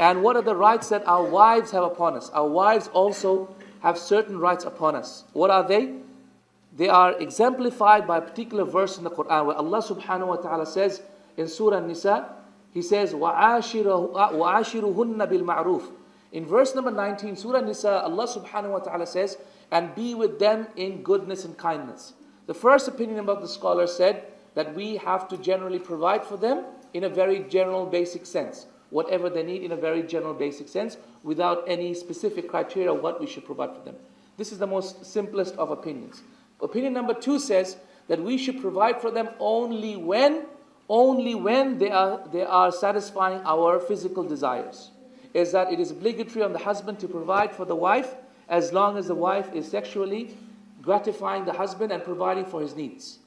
And what are the rights that our wives have upon us? Our wives also have certain rights upon us. What are they? They are exemplified by a particular verse in the Quran where Allah subhanahu wa ta'ala says in Surah An-Nisa, He says, وَعَاشِرُهُنَّ بِالْمَعْرُوفِ. In verse number 19, Surah An-Nisa, Allah subhanahu wa ta'ala says, and be with them in goodness and kindness. The first opinion about the scholar said that we have to generally provide for them in a very general basic sense. Whatever they need in a very general basic sense, without any specific criteria of what we should provide for them. This is the most simplest of opinions. Opinion number 2 says that we should provide for them only when they are satisfying our physical desires. Is that it is obligatory on the husband to provide for the wife as long as the wife is sexually gratifying the husband and providing for his needs.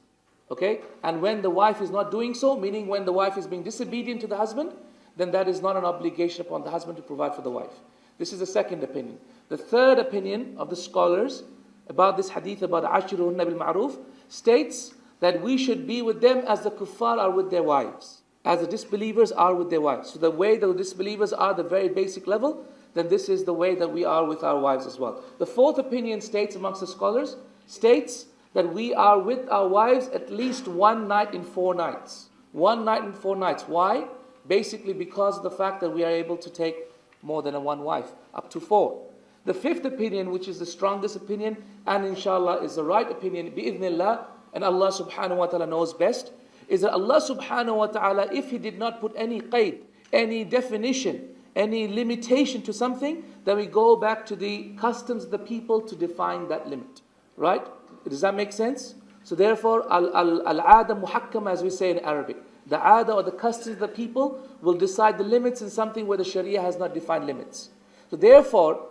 Okay? And when the wife is not doing so, meaning when the wife is being disobedient to the husband, then that is not an obligation upon the husband to provide for the wife. This is the second opinion. The third opinion of the scholars about this hadith about Ashiruhunna bil Ma'ruf states that we should be with them as the kuffar are with their wives, as the disbelievers are with their wives. So the way the disbelievers are the very basic level, then this is the way that we are with our wives as well. The fourth opinion states amongst the scholars, states that we are with our wives at least 1 night in 4 nights. 1 night in 4 nights. Why? Basically because of the fact that we are able to take more than one wife, up to 4. The fifth opinion, which is the strongest opinion, and inshallah is the right opinion, bi'idhnillah, and Allah subhanahu wa ta'ala knows best, is that Allah subhanahu wa ta'ala, if He did not put any qaid, any definition, any limitation to something, then we go back to the customs of the people to define that limit. Right? Does that make sense? So therefore, al-'ada muhakkama, as we say in Arabic. The 'ada or the customs of the people will decide the limits in something where the Sharia has not defined limits. So therefore,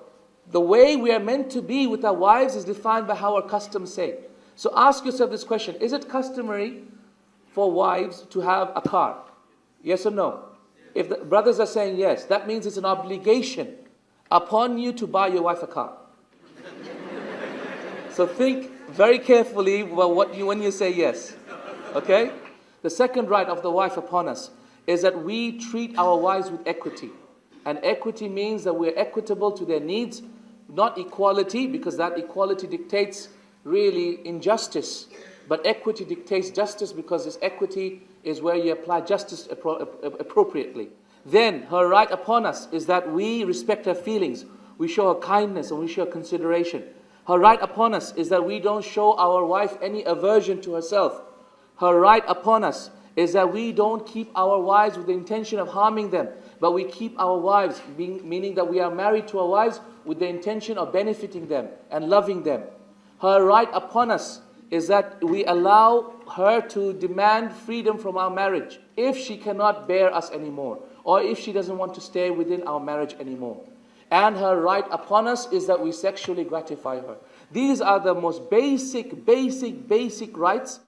the way we are meant to be with our wives is defined by how our customs say. So ask yourself this question: is it customary for wives to have a car? Yes or no? If the brothers are saying yes, that means it's an obligation upon you to buy your wife a car. So think very carefully when you say yes. Okay? The second right of the wife upon us is that we treat our wives with equity. And equity means that we're equitable to their needs, not equality, because that equality dictates really injustice. But equity dictates justice, because this equity is where you apply justice appropriately. Then her right upon us is that we respect her feelings. We show her kindness and we show her consideration. Her right upon us is that we don't show our wife any aversion to herself. Her right upon us is that we don't keep our wives with the intention of harming them, but we keep our wives, meaning that we are married to our wives with the intention of benefiting them and loving them. Her right upon us is that we allow her to demand freedom from our marriage if she cannot bear us anymore, or if she doesn't want to stay within our marriage anymore. And her right upon us is that we sexually gratify her. These are the most basic rights